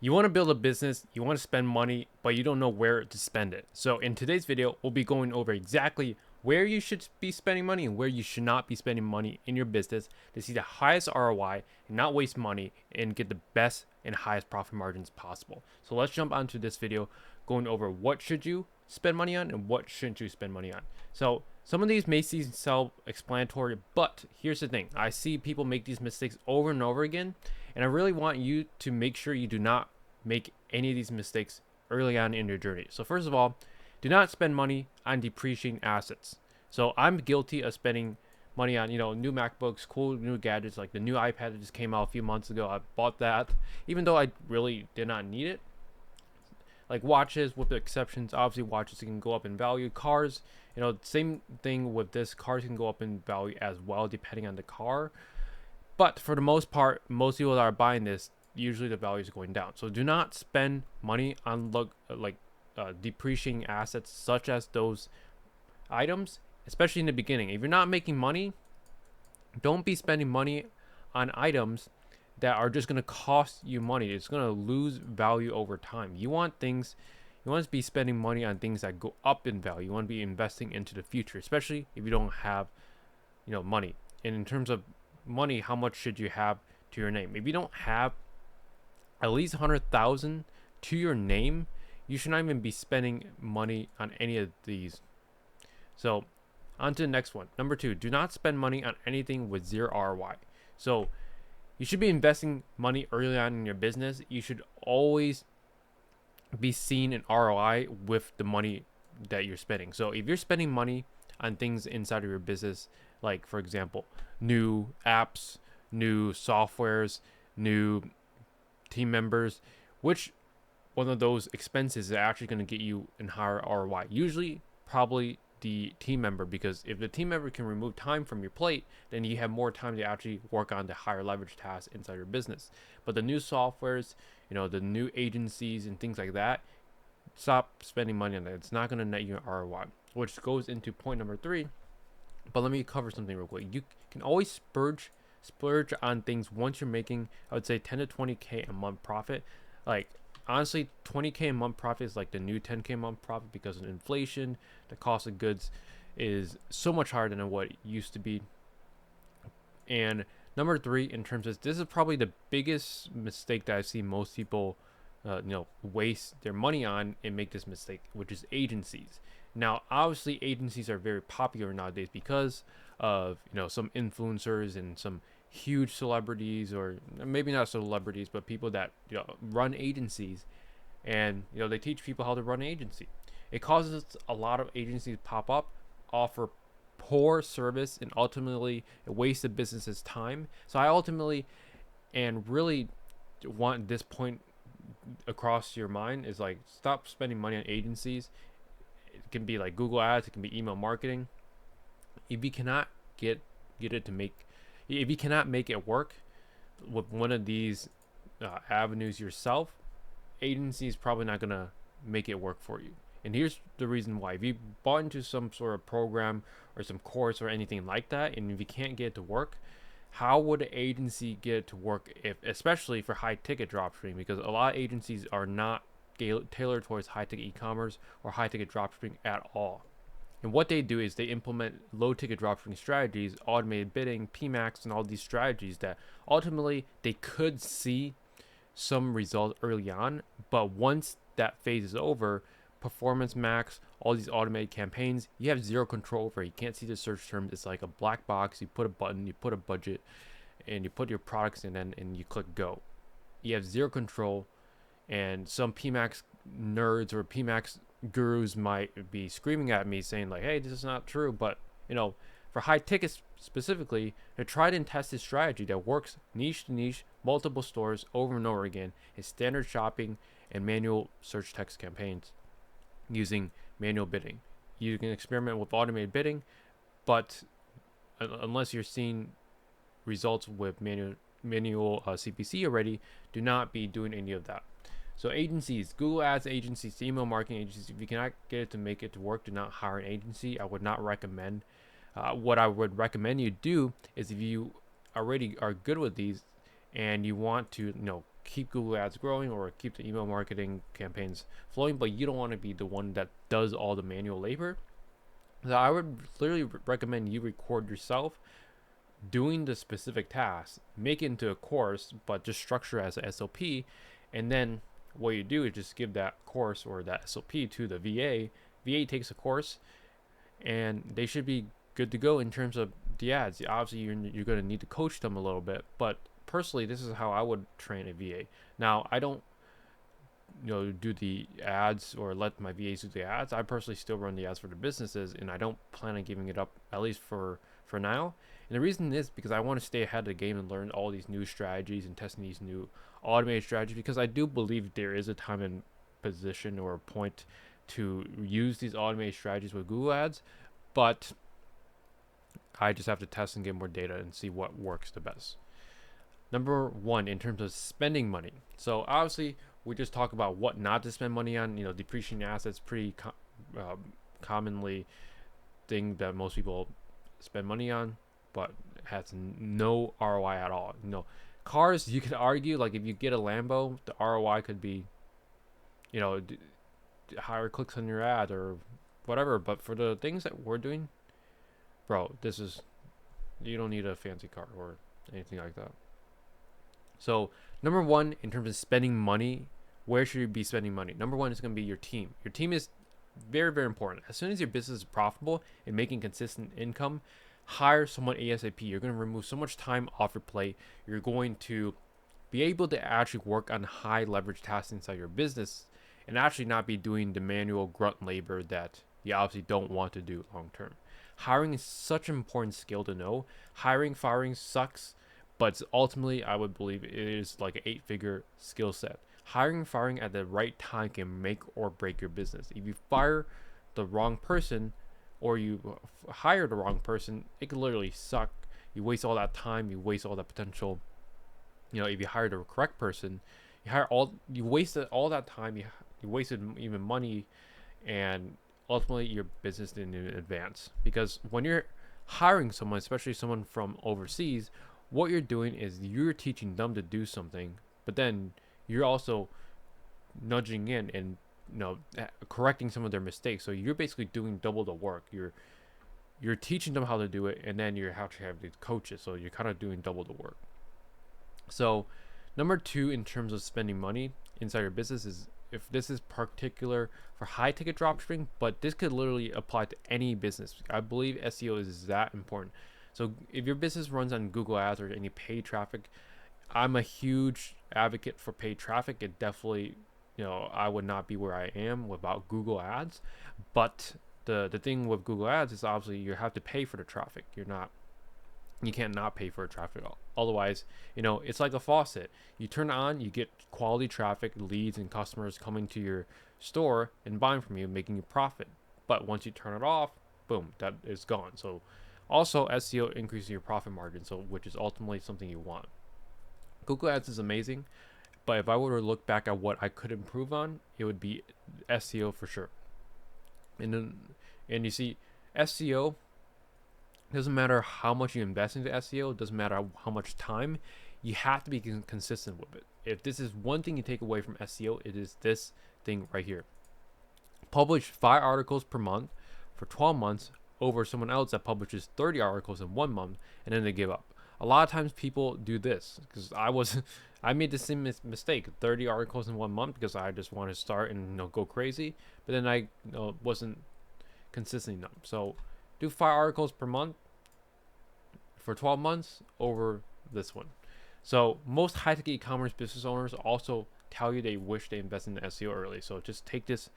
You want to build a business, you want to spend money, but you don't know where to spend it. So in today's video, we'll be going over exactly where you should be spending money and where you should not be spending money in your business to see the highest ROI and not waste money and get the best and highest profit margins possible. So let's jump onto this video going over what should you spend money on and what shouldn't you spend money on. So some of these may seem self-explanatory, but here's the thing. I see people make these mistakes over and over again, and I really want you to make sure you do not make any of these mistakes early on in your journey. So first of all, do not spend money on depreciating assets. So I'm guilty of spending money on, new MacBooks, cool new gadgets, like the new iPad that just came out a few months ago. I bought that, even though I really did not need it. Like watches, with the exceptions, obviously watches can go up in value. Cars, same thing with this. Cars can go up in value as well, depending on the car. But for the most part, most people that are buying this, usually the value is going down. So do not spend money on depreciating assets such as those items, especially in the beginning. If you're not making money, don't be spending money on items that are just going to cost you money. It's going to lose value over time. You want to be spending money on things that go up in value. You want to be investing into the future, especially if you don't have, money. And in terms of money, how much should you have to your name? If you don't have at least 100,000 to your name, you should not even be spending money on any of these. So on to the next one. Number 2, do not spend money on anything with zero ROI. So you should be investing money early on in your business. You should always be seeing an ROI with the money that you're spending. So if you're spending money on things inside of your business, like for example, new apps, new softwares, new team members, which one of those expenses is actually going to get you in higher ROI? Usually, probably the team member, because if the team member can remove time from your plate, then you have more time to actually work on the higher leverage tasks inside your business. But the new softwares, the new agencies and things like that, stop spending money on that. It's not going to net you an ROI, which goes into point number 3. But let me cover something real quick. You can always splurge on things once you're making, I would say, 10 to 20k a month profit. Like honestly, 20k a month profit is like the new 10k a month profit, because of inflation, the cost of goods is so much higher than what it used to be. And number 3, in terms of this is probably the biggest mistake that I see most people waste their money on and make this mistake, which is agencies. Now obviously agencies are very popular nowadays because of some influencers and some huge celebrities, or maybe not celebrities, but people that run agencies, and they teach people how to run an agency. It causes a lot of agencies pop up, offer poor service, and ultimately it wastes the business's time. So I ultimately and really want this point across your mind is like, stop spending money on agencies. It can be like Google ads, it can be email marketing. If you cannot get it to make if you cannot make it work with one of these avenues yourself, agency is probably not going to make it work for you. And here's the reason why. If you bought into some sort of program or some course or anything like that, and if you can't get it to work, how would an agency get it to work, if, especially for high ticket dropshipping? Because a lot of agencies are not tailored towards high ticket e-commerce or high ticket dropshipping at all. And what they do is they implement low ticket dropshipping strategies, automated bidding, PMAX, and all these strategies that ultimately they could see some results early on, but once that phase is over, performance max, all these automated campaigns, you have zero control over. You can't see the search terms. It's like a black box. You put a button, you put a budget, and you put your products in, and you click go. You have zero control, and some PMAX nerds or PMAX gurus might be screaming at me saying like, hey, this is not true. But for high tickets specifically, a tried and tested strategy that works niche to niche, multiple stores over and over again, is standard shopping and manual search text campaigns using manual bidding. You can experiment with automated bidding, but unless you're seeing results with manual CPC already, do not be doing any of that. So agencies, Google Ads agencies, email marketing agencies, if you cannot get it to make it to work, do not hire an agency. I would not recommend. What I would recommend you do is, if you already are good with these and you want to keep Google Ads growing or keep the email marketing campaigns flowing, but you don't want to be the one that does all the manual labor. So I would literally recommend you record yourself doing the specific task, make it into a course, but just structure as a SOP, and then what you do is just give that course or that SOP to the VA. VA takes a course, and they should be good to go in terms of the ads. Obviously, you're going to need to coach them a little bit, but personally, this is how I would train a VA. Now, I don't do the ads or let my VAs do the ads. I personally still run the ads for the businesses, and I don't plan on giving it up, at least for now. And the reason is because I want to stay ahead of the game and learn all these new strategies and testing these new automated strategies, because I do believe there is a time and position or a point to use these automated strategies with Google Ads, but I just have to test and get more data and see what works the best. Number one, in terms of spending money. So obviously, we just talk about what not to spend money on. Depreciating assets, pretty commonly thing that most people spend money on, but has no ROI at all. Cars, you could argue, like if you get a Lambo, the ROI could be, higher clicks on your ad or whatever. But for the things that we're doing, bro, you don't need a fancy car or anything like that. So number one, in terms of spending money, where should you be spending money? Number one is going to be your team. Your team is very, very important. As soon as your business is profitable and making consistent income, hire someone ASAP. You're going to remove so much time off your plate. You're going to be able to actually work on high leverage tasks inside your business and actually not be doing the manual grunt labor that you obviously don't want to do long term. Hiring is such an important skill to know. Hiring, firing sucks, but ultimately I would believe it is like an 8-figure skill set. Hiring and firing at the right time can make or break your business. If you fire the wrong person or you hire the wrong person, it could literally suck. You waste all that time, you waste all that potential. If you hire the correct person, you wasted all that time, you wasted even money, and ultimately your business didn't even advance. Because when you're hiring someone, especially someone from overseas, what you're doing is you're teaching them to do something, but then you're also nudging in and correcting some of their mistakes. So you're basically doing double the work. You're teaching them how to do it, and then you have to have the coaches. So you're kind of doing double the work. So number two, in terms of spending money inside your business, is if this is particular for high ticket dropshipping, but this could literally apply to any business. I believe SEO is that important. So if your business runs on Google Ads or any paid traffic, I'm a huge advocate for paid traffic. It definitely, I would not be where I am without Google Ads. But the thing with Google Ads is obviously you have to pay for the traffic. You can't not pay for traffic. Otherwise, it's like a faucet. You turn it on, you get quality traffic, leads, and customers coming to your store and buying from you, making you profit. But once you turn it off, boom, that is gone. So also SEO increases your profit margin, which is ultimately something you want. Google Ads is amazing, but if I were to look back at what I could improve on, it would be SEO for sure. And you see, SEO, doesn't matter how much you invest into SEO, it doesn't matter how much time, you have to be consistent with it. If this is one thing you take away from SEO, it is this thing right here. Publish 5 articles per month for 12 months over someone else that publishes 30 articles in 1 month, and then they give up. A lot of times people do this because I made the same mistake, 30 articles in 1 month, because I just want to start and go crazy, but then I wasn't consistent enough. So do 5 articles per month for 12 months over this one. So most high-tech e-commerce business owners also tell you they wish they invested in SEO early. So just take this,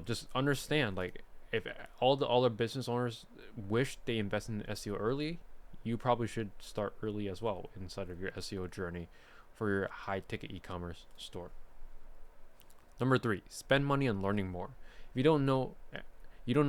just understand, like, if all the other business owners wish they invested in SEO early, you probably should start early as well inside of your SEO journey for your high-ticket e-commerce store. Number 3, spend money on learning more. If you don't know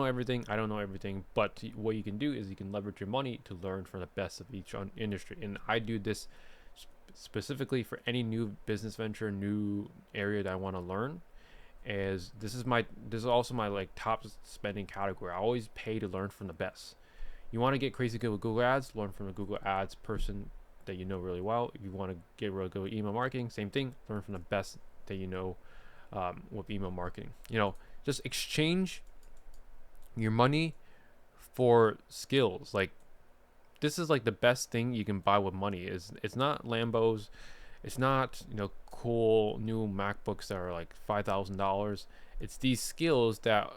everything, I don't know everything, but what you can do is you can leverage your money to learn from the best of each industry. And I do this specifically for any new business venture, new area that I want to learn. This is also my like top spending category. I always pay to learn from the best. You want to get crazy good with Google Ads, learn from a Google Ads person that you know really well. If you want to get real good with email marketing, same thing. Learn from the best that you know with email marketing. Just exchange your money for skills. Like, this is like the best thing you can buy with money. It's not Lambos, it's not cool new MacBooks that are like $5,000. It's these skills that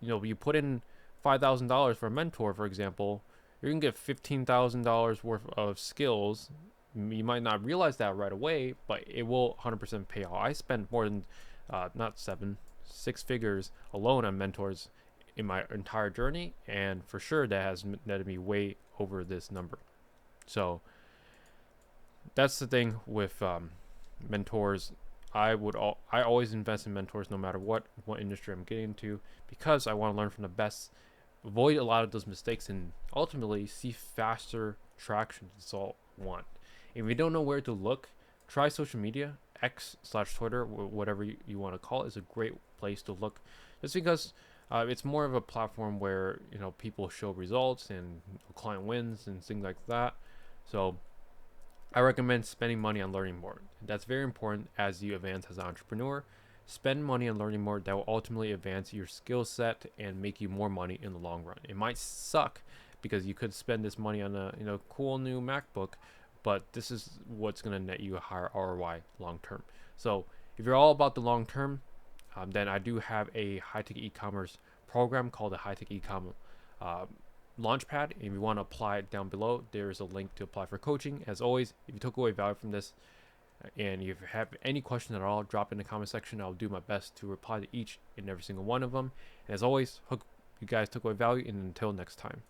you put in $5,000 for a mentor, for example. You're gonna get $15,000 worth of skills. You might not realize that right away, but it will 100% pay off. I spent more than not 6 figures alone on mentors in my entire journey, and for sure that has netted me way over this number. So that's the thing with mentors. I always invest in mentors no matter what industry I'm getting into, because I want to learn from the best, avoid a lot of those mistakes, and ultimately see faster traction. That's all I want. If you don't know where to look, try social media. X/Twitter, whatever you want to call it, is a great place to look, just because it's more of a platform where people show results and client wins and things like that. So I recommend spending money on learning more. That's very important as you advance as an entrepreneur. Spend money on learning more. That will ultimately advance your skill set and make you more money in the long run. It might suck because you could spend this money on a cool new MacBook, but this is what's going to net you a higher ROI long term. So if you're all about the long term, then I do have a high-tech e-commerce program called the high-tech e-commerce Launchpad. If you want to apply it, down below there is a link to apply for coaching. As always, if you took away value from this and if you have any question at all, drop in the comment section. I'll do my best to reply to each and every single one of them. And as always, hope you guys took away value, and until next time.